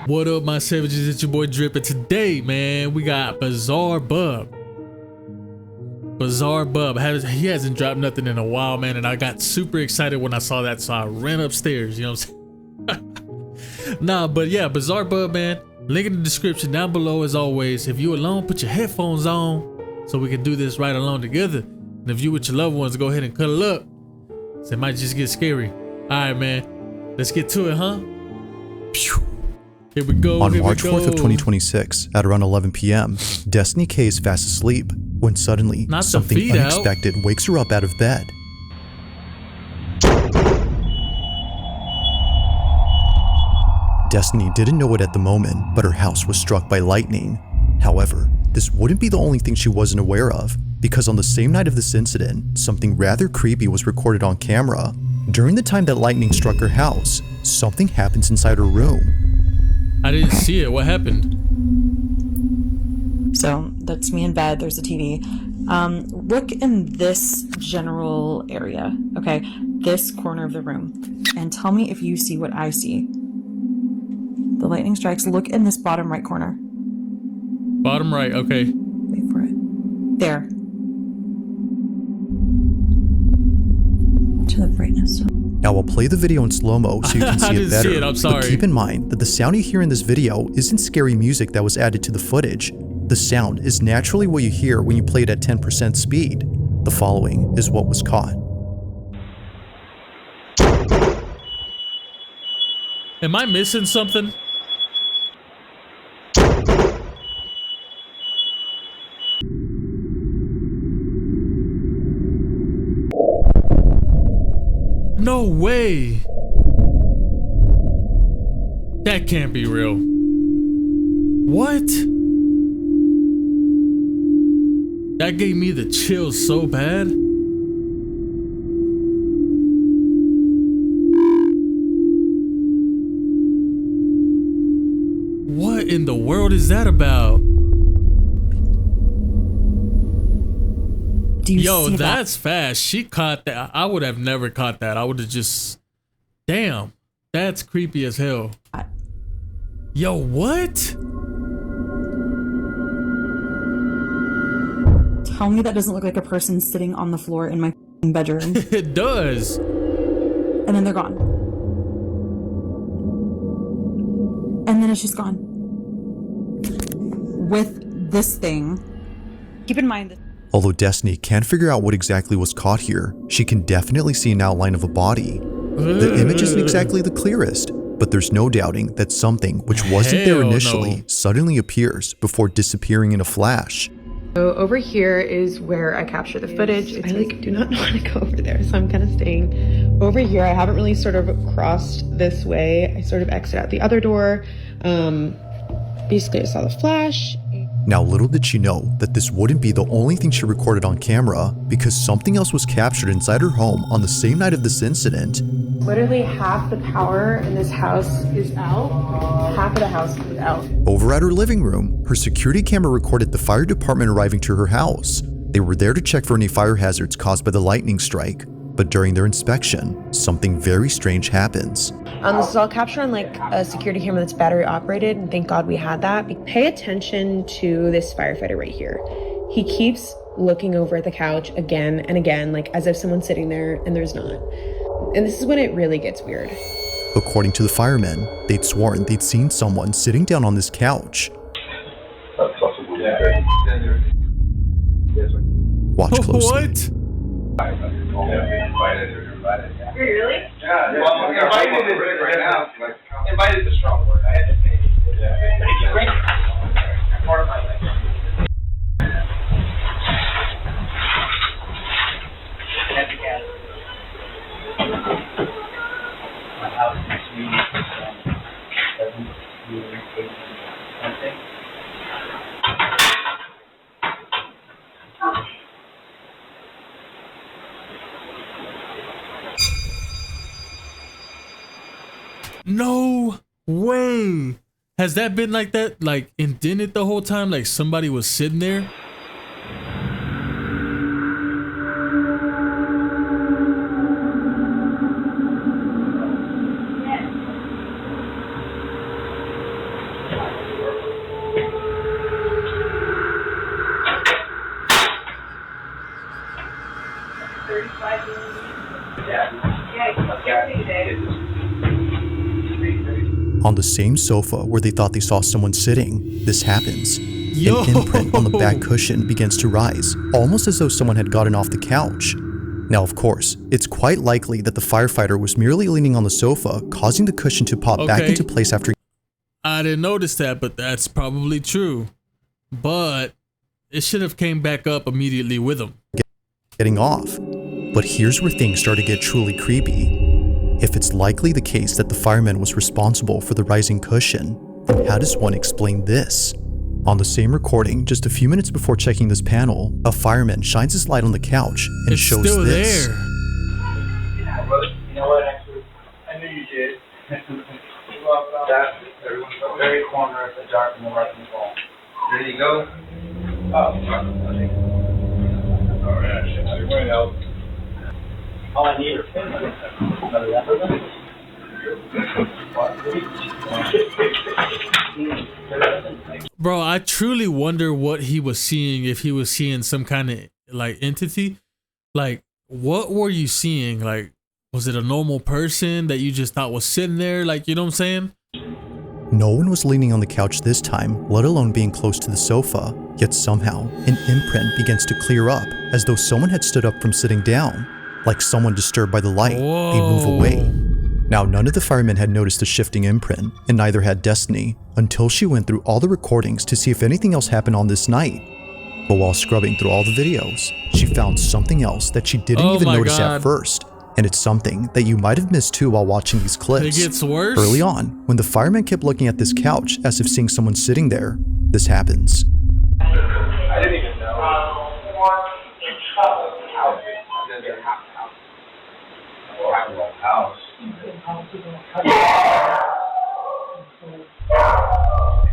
What up, my savages? It's your boy Drip, and today, man, we got BizarreBub. BizarreBub. He hasn't dropped nothing in a while, man, and I got super excited when I saw that, so I ran upstairs, you know what I'm saying? Nah, but yeah, BizarreBub, man. Link in the description down below as always. If you alone, put your headphones on so we can do this right along together. And if you with your loved ones, go ahead and cuddle up. So it might just get scary. All right, man. Let's get to it, huh? Here we go. On March 4th of 2026, at around 11 p.m., Destiny K is fast asleep when suddenly something unexpected wakes her up out of bed. Destiny didn't know it at the moment, but her house was struck by lightning. However, this wouldn't be the only thing she wasn't aware of, because on the same night of this incident, something rather creepy was recorded on camera. During the time that lightning struck her house, something happens inside her room. I didn't see it. What happened? So that's me in bed. There's a TV. Look in this general area, okay? This corner of the room, and tell me if you see what I see. The lightning strikes. Look in this bottom right corner. Bottom right. Okay. Wait for it. There. Turn the brightness up. Now I'll play the video in slow-mo so you can see it better. I'm sorry. But keep in mind that the sound you hear in this video isn't scary music that was added to the footage. The sound is naturally what you hear when you play it at 10% speed. The following is what was caught. Am I missing something? No way. That can't be real. What? That gave me the chills so bad. What in the world is that about? Yo, that's fast. She caught that. I would have never caught that. I would have just... Damn. That's creepy as hell. Yo, what? Tell me that doesn't look like a person sitting on the floor in my bedroom. It does. And then they're gone. And then it's just gone. With this thing. Keep in mind that although Destiny can't figure out what exactly was caught here, she can definitely see an outline of a body. The image isn't exactly the clearest, but there's no doubting that something which wasn't there initially suddenly appears before disappearing in a flash. So over here is where I capture the footage. I do not want to go over there, so I'm kind of staying over here. I haven't really sort of crossed this way. I sort of exit out the other door. Basically I saw the flash. Now, little did she know that this wouldn't be the only thing she recorded on camera, because something else was captured inside her home on the same night of this incident. Literally half the power in this house is out. Half of the house is out. Over at her living room, her security camera recorded the fire department arriving to her house. They were there to check for any fire hazards caused by the lightning strike. But during their inspection, something very strange happens. This is all captured on like a security camera that's battery operated, and thank God we had that. Pay attention to this firefighter right here. He keeps looking over at the couch again and again, like as if someone's sitting there and there's not. And this is when it really gets weird. According to the firemen, they'd sworn they'd seen someone sitting down on this couch. Watch closely. What? Really? Yeah. Well, invited is right now. Invited is a strong word. I had to say it. Part of my life. My house is really 7 something. No way. Has that been like that? Like indented the whole time? Like somebody was sitting there? On the same sofa where they thought they saw someone sitting, this happens. Yo. An imprint on the back cushion begins to rise, almost as though someone had gotten off the couch. Now, of course, it's quite likely that the firefighter was merely leaning on the sofa, causing the cushion to pop back into place after. I didn't notice that, but that's probably true. But it should have came back up immediately with him. Getting off. But here's where things start to get truly creepy. If it's likely the case that the fireman was responsible for the rising cushion, then how does one explain this? On the same recording, just a few minutes before checking this panel, a fireman shines his light on the couch and It's shows still this. there. You know what, actually, I knew you did. That's the very corner of the dark and the right wall. There you go. Oh, okay. Oh, yeah, shit. I went out. All I need are pins. Bro, I truly wonder what he was seeing, if he was seeing some kind of like entity. Like, what were you seeing? Like, was it a normal person that you just thought was sitting there? Like, you know what I'm saying? No one was leaning on the couch this time, let alone being close to the sofa. Yet somehow, an imprint begins to clear up, as though someone had stood up from sitting down. Like someone disturbed by the light, they move away. Now, none of the firemen had noticed the shifting imprint, and neither had Destiny, until she went through all the recordings to see if anything else happened on this night. But while scrubbing through all the videos, she found something else that she didn't even notice at first. And it's something that you might have missed too while watching these clips. It gets worse. Early on, when the fireman kept looking at this couch as if seeing someone sitting there, this happens. I didn't even know. House.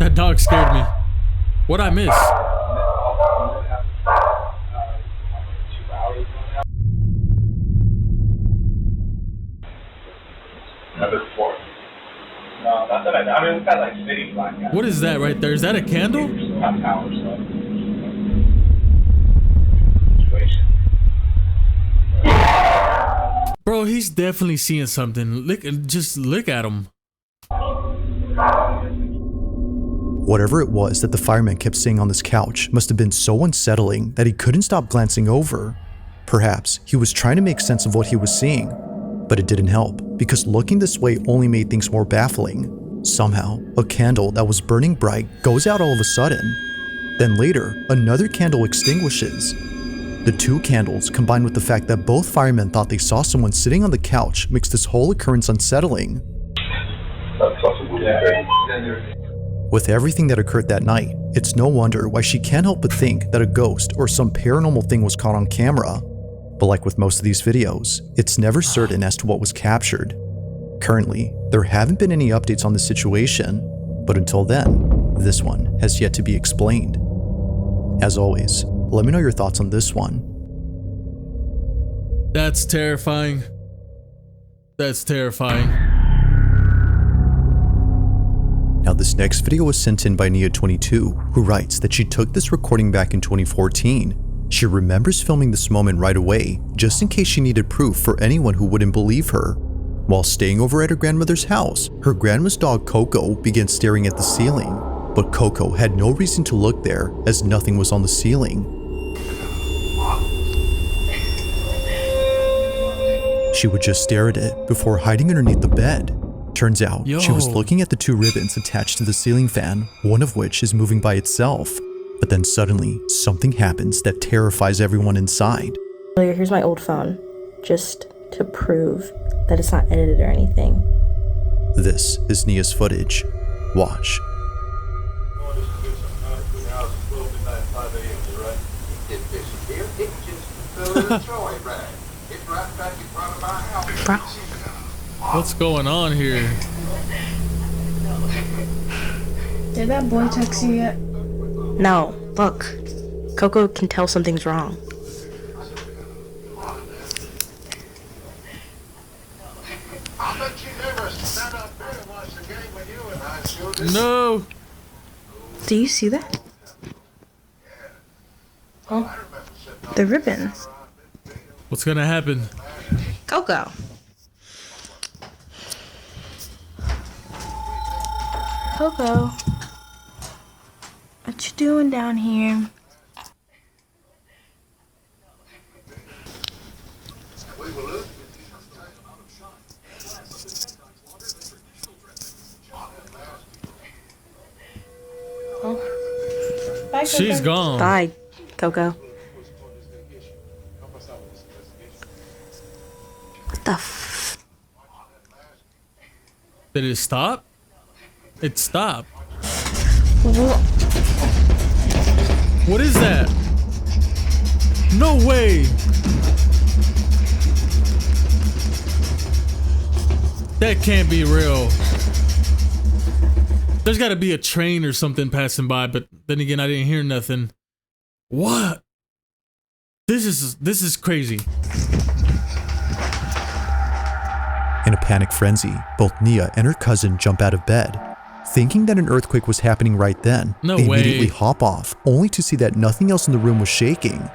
That dog scared me. What'd I miss? Number 4. No, not that I mean, it's got like city black guys. What is that right there? Is that a candle? Not power stuff. Bro, he's definitely seeing something. Just look at him. Whatever it was that the fireman kept seeing on this couch must have been so unsettling that he couldn't stop glancing over. Perhaps he was trying to make sense of what he was seeing, but it didn't help because looking this way only made things more baffling. Somehow, a candle that was burning bright goes out all of a sudden. Then later, another candle extinguishes. The two candles, combined with the fact that both firemen thought they saw someone sitting on the couch, makes this whole occurrence unsettling. With everything that occurred that night, it's no wonder why she can't help but think that a ghost or some paranormal thing was caught on camera. But like with most of these videos, it's never certain as to what was captured. Currently, there haven't been any updates on the situation, but until then, this one has yet to be explained. As always, let me know your thoughts on this one. That's terrifying. That's terrifying. Now this next video was sent in by Nia22, who writes that she took this recording back in 2014. She remembers filming this moment right away, just in case she needed proof for anyone who wouldn't believe her. While staying over at her grandmother's house, her grandma's dog Coco began staring at the ceiling, but Coco had no reason to look there as nothing was on the ceiling. She would just stare at it before hiding underneath the bed. Turns out, she was looking at the two ribbons attached to the ceiling fan, one of which is moving by itself. But then suddenly, something happens that terrifies everyone inside. Here's my old phone, just to prove that it's not edited or anything. This is Nia's footage. Watch. What's going on here? Did that boy text you yet? No, look. Coco can tell something's wrong. No. Do you see that? Oh, the ribbon. What's gonna happen? Coco. Coco. What you doing down here? Bye, She's Coco. gone. Bye, Coco. What the f? Did it stop? It stopped. What is that? No way. That can't be real. There's got to be a train or something passing by, but then again, I didn't hear nothing. What? This is crazy. In a panic frenzy, both Nia and her cousin jump out of bed. Thinking that an earthquake was happening right then, No they way. immediately hop off, only to see that nothing else in the room was shaking.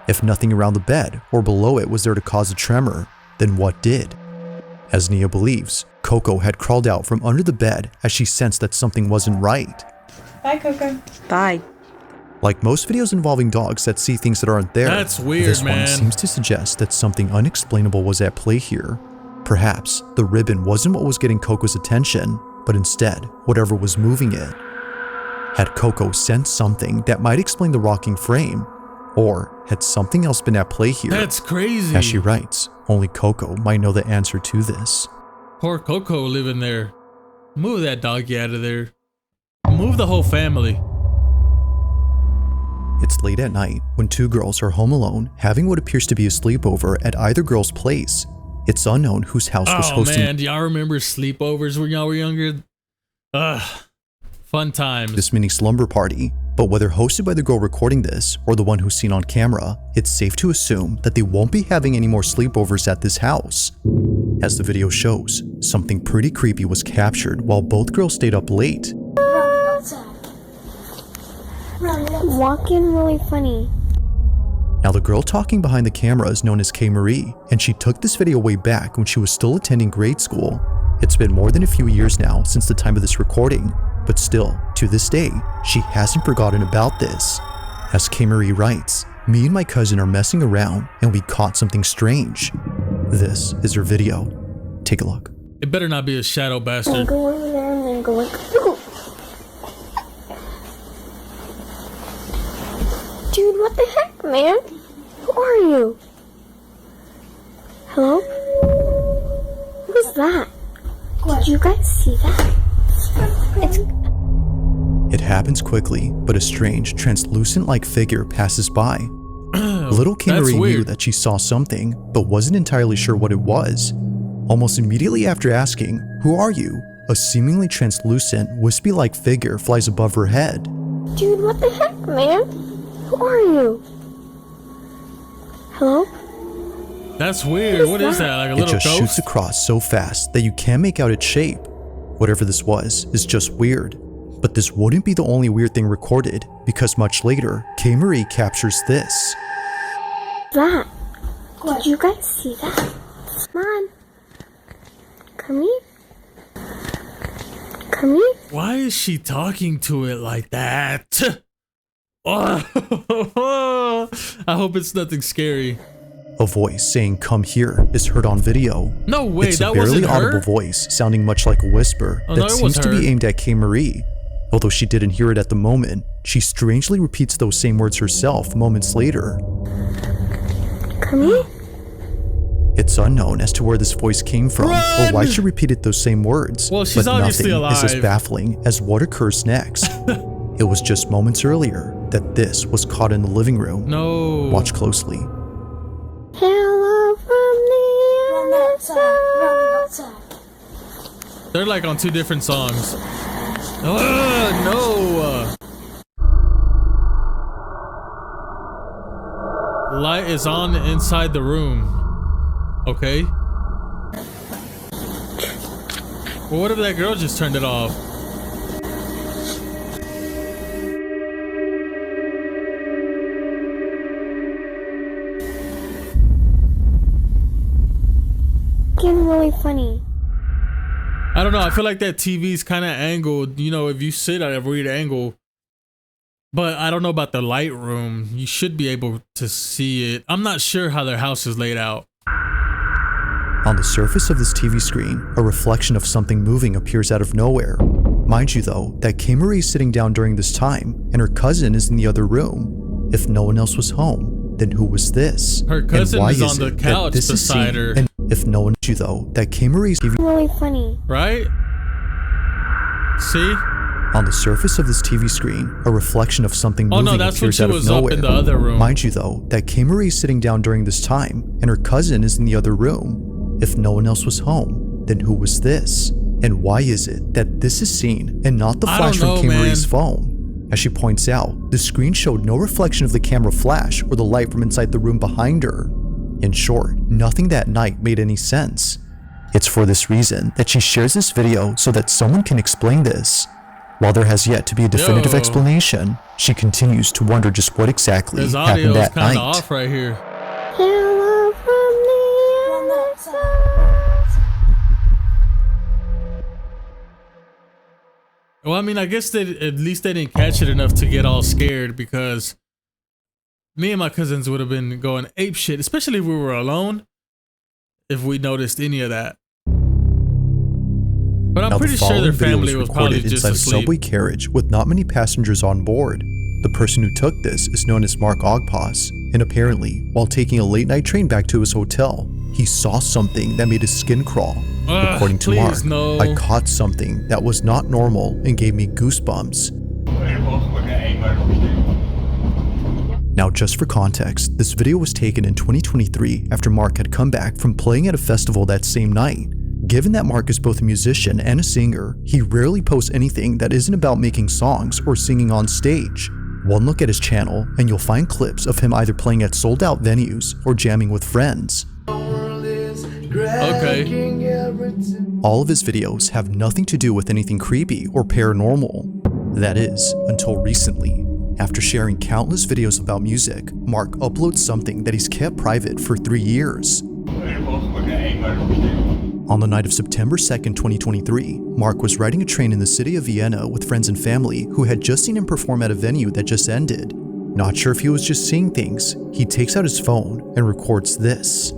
If nothing around the bed or below it was there to cause a tremor, then what did? As Nia believes, Coco had crawled out from under the bed as she sensed that something wasn't right. Bye, Coco. Bye. Like most videos involving dogs that see things that aren't there, That's weird, this man. one seems to suggest that something unexplainable was at play here. Perhaps the ribbon wasn't what was getting Coco's attention, but instead, whatever was moving it. Had Coco sensed something that might explain the rocking frame? Or had something else been at play here? That's crazy. As she writes, only Coco might know the answer to this. Poor Coco living there. Move that doggy out of there. Move the whole family. It's late at night when two girls are home alone having what appears to be a sleepover at either girl's place. It's unknown whose house was Oh hosting man, do y'all remember sleepovers when y'all were younger? Ugh, fun times. this mini slumber party, but whether hosted by the girl recording this or the one who's seen on camera, it's safe to assume that they won't be having any more sleepovers at this house. As the video shows, something pretty creepy was captured while both girls stayed up late. Walking really funny. Now the girl talking behind the camera is known as K. Marie, and she took this video way back when she was still attending grade school. It's been more than a few years now since the time of this recording, but still, to this day, she hasn't forgotten about this. As K. Marie writes, me and my cousin are messing around and we caught something strange. This is her video. Take a look. It better not be a shadow And bastard. go over there and then go like, "Ooh." Dude, what the heck, man? Who are you? Hello? What was that? Did you guys see that? It's It happens quickly, but a strange, translucent-like figure passes by. Little K. That's Marie knew weird. that she saw something, but wasn't entirely sure what it was. Almost immediately after asking, "Who are you?" a seemingly translucent, wispy-like figure flies above her head. Dude, what the heck, man? Who are you? Hello? That's weird. What is that? Like a It little just shoots ghost? across so fast that you can't make out its shape. Whatever this was is just weird. But this wouldn't be the only weird thing recorded, because much later, K. Marie captures this. That. Did you guys see that? Come on. Come here. Come here. Why is she talking to it like that? Oh, I hope it's nothing scary. A voice saying "come here" is heard on video. No way, It's that a barely wasn't audible her? voice sounding much like a whisper Oh, no, that it was seems to her. be aimed at K. Marie. Although she didn't hear it at the moment, she strangely repeats those same words herself moments later. Come here. It's unknown as to where this voice came from or Run! why she repeated those same words. Well, she's but obviously nothing is as alive. baffling as what occurs next. It was just moments earlier that this was caught in the living room. No. Watch closely. Hello from the other side. They're like on two different songs. No. Light is on inside the room. Okay. Well, what if that girl just turned it off? getting really funny. I don't know. I feel like that TV's kind of angled. You know, if you sit at a weird angle. But I don't know about the light room. You should be able to see it. I'm not sure how their house is laid out. On the surface of this TV screen, a reflection of something moving appears out of nowhere. Mind you though, that K-Marie is sitting down during this time, and her cousin is in the other room. If no one else was home, then who was this? Her cousin is on the it that couch this is beside seen? her. And if no one you though, that K-Marie is Really funny. Right? See? on the surface of this TV screen, a reflection of something moving appears out of nowhere. Up in the other room. Mind you though, that K-Marie is sitting down during this time, and her cousin is in the other room. If no one else was home, then who was this? And why is it that this is seen and not the flash from K-Marie's phone? As she points out, the screen showed no reflection of the camera flash or the light from inside the room behind her. In short, nothing that night made any sense. It's for this reason that she shares this video so that someone can explain this. While there has yet to be a definitive explanation, she continues to wonder just what exactly happened that night. Off right here. Hello from the other side. Well, I mean, I guess that at least they didn't catch it enough to get all scared, because me and my cousins would have been going ape shit, especially if we were alone, if we noticed any of that. But I'm pretty sure their family was probably just inside asleep. a subway carriage with not many passengers on board. The person who took this is known as Mark Ogpass, and apparently, while taking a late-night train back to his hotel, he saw something that made his skin crawl. According to Mark, I caught something that was not normal and gave me goosebumps. Now, just for context, this video was taken in 2023 after Mark had come back from playing at a festival that same night. Given that Mark is both a musician and a singer, he rarely posts anything that isn't about making songs or singing on stage. One look at his channel and you'll find clips of him either playing at sold-out venues or jamming with friends. Okay. All of his videos have nothing to do with anything creepy or paranormal. That is, until recently. After sharing countless videos about music, Mark uploads something that he's kept private for 3 years. On the night of September 2nd, 2023, Mark was riding a train in the city of Vienna with friends and family who had just seen him perform at a venue that just ended. Not sure if he was just seeing things, he takes out his phone and records this.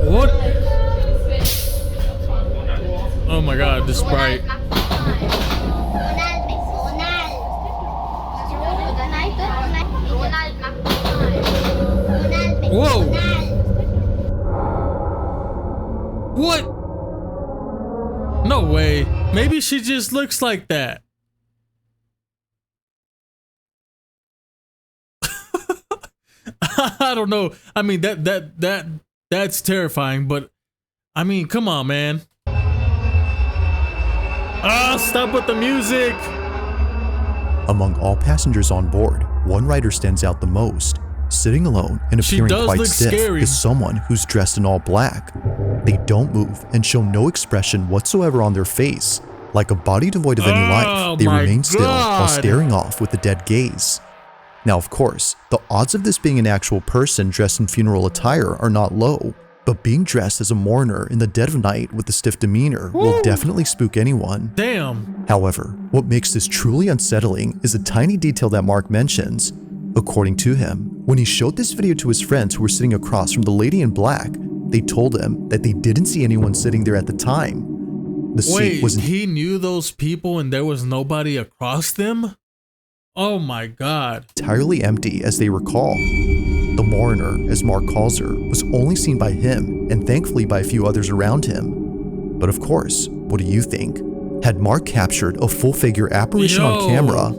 What? Oh my god, this bright. Whoa! What? No way. Maybe she just looks like that. I don't know. I mean, that's terrifying, but I mean, come on, man. Ah, stop with the music. Among all passengers on board, one rider stands out the most. Sitting alone and appearing quite stiff is someone who's dressed in all black. They don't move and show no expression whatsoever on their face. Like a body devoid of any life, they remain still while staring off with a dead gaze. Now, of course, the odds of this being an actual person dressed in funeral attire are not low, but being dressed as a mourner in the dead of night with a stiff demeanor will definitely spook anyone. Damn. However, what makes this truly unsettling is a tiny detail that Mark mentions. According to him, when he showed this video to his friends who were sitting across from the lady in black, they told him that they didn't see anyone sitting there at the time. The seat was he knew those people and there was nobody across them? Oh my god. Entirely empty as they recall. The mourner, as Mark calls her, was only seen by him and thankfully by a few others around him. But of course, what do you think? Had Mark captured a full-figure apparition on camera?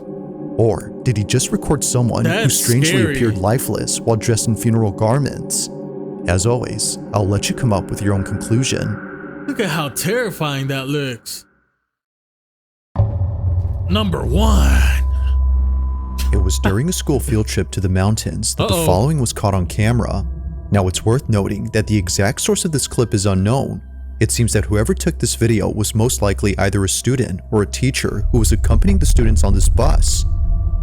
Or did he just record someone who strangely appeared lifeless while dressed in funeral garments? As always, I'll let you come up with your own conclusion. Look at how terrifying that looks. Number 1. It was during a school field trip to the mountains that the following was caught on camera. Now it's worth noting that the exact source of this clip is unknown, It seems that whoever took this video was most likely either a student or a teacher who was accompanying the students on this bus.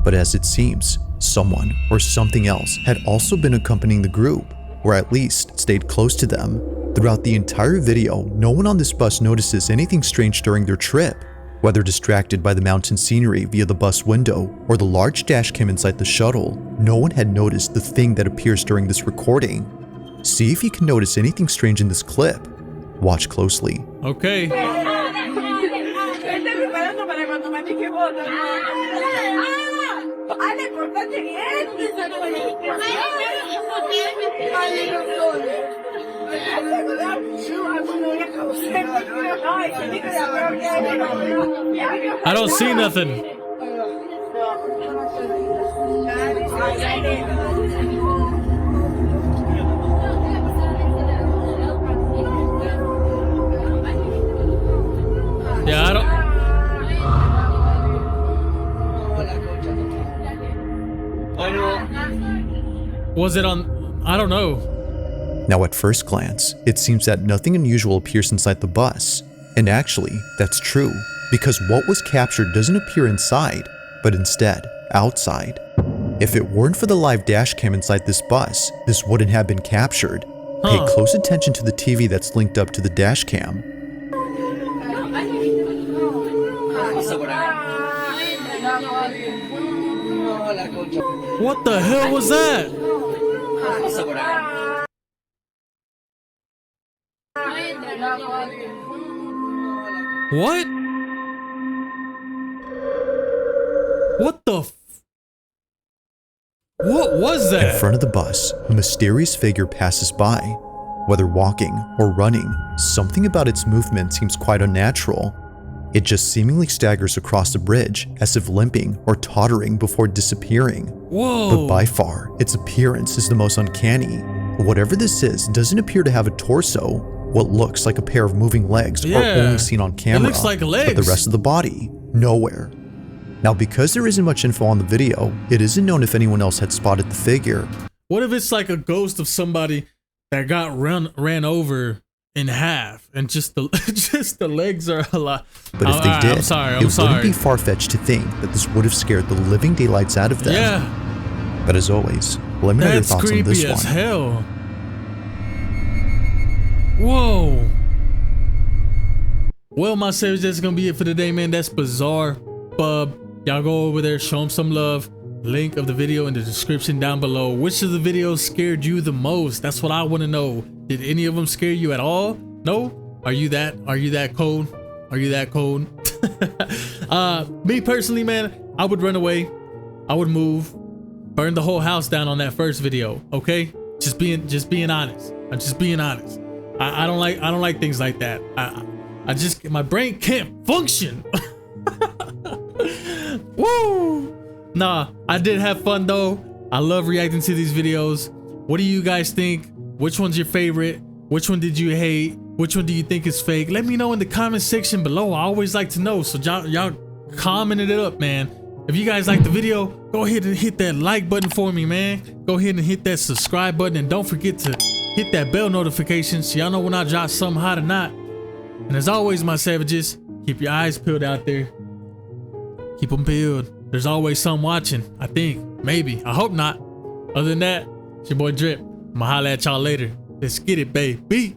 But as it seems, someone or something else had also been accompanying the group, or at least stayed close to them. Throughout the entire video, no one on this bus notices anything strange during their trip. Whether distracted by the mountain scenery via the bus window or the large dash cam inside the shuttle, no one had noticed the thing that appears during this recording. See if you can notice anything strange in this clip. Watch closely. Okay. I don't see nothing. Yeah, I don't. Was it on? I don't know. Now at first glance, it seems that nothing unusual appears inside the bus. And actually, that's true, because what was captured doesn't appear inside, but instead, outside. If it weren't for the live dash cam inside this bus, this wouldn't have been captured. Pay close attention to the TV that's linked up to the dash cam. What the hell was that? What? What the what was that? In front of the bus, a mysterious figure passes by. Whether walking or running, something about its movement seems quite unnatural. It just seemingly staggers across the bridge as if limping or tottering before disappearing. Whoa. But by far, its appearance is the most uncanny. Whatever this is doesn't appear to have a torso. What looks like a pair of moving legs are only seen on camera, it looks like legs. but the rest of the body, nowhere. Now, because there isn't much info on the video, it isn't known if anyone else had spotted the figure. What if it's like a ghost of somebody that got ran over in half and just the just the legs are a lot? But if they did, I'm sorry. it wouldn't be far-fetched to think that this would have scared the living daylights out of them. Yeah. But as always, let me know your That's thoughts on creepy this as one. hell. Whoa. Well, my series, that's gonna be it for today, man. That's BizarreBub. Y'all go over there, show them some love. Link of the video in the description down below. Which of the videos scared you the most? That's what I want to know. Did any of them scare you at all? No? Are you that cold? Are you that cold? Me personally, man, I would run away. I would move. Burn the whole house down on that first video. Okay? Just being honest. I'm just being honest. I don't like things like that. My brain can't function. Woo! Nah, I did have fun though. I love reacting to these videos. What do you guys think? Which one's your favorite? Which one did you hate? Which one do you think is fake? Let me know in the comment section below. I always like to know. So y'all comment it up, man. If you guys like the video, go ahead and hit that like button for me, man. Go ahead and hit that subscribe button, and don't forget to hit that bell notification so y'all know when I drop something hot or not. And as always, my savages, keep your eyes peeled out there. Keep them peeled. There's always some watching, I think. Maybe. I hope not. Other than that, it's your boy Drip. I'ma holla at y'all later. Let's get it, baby.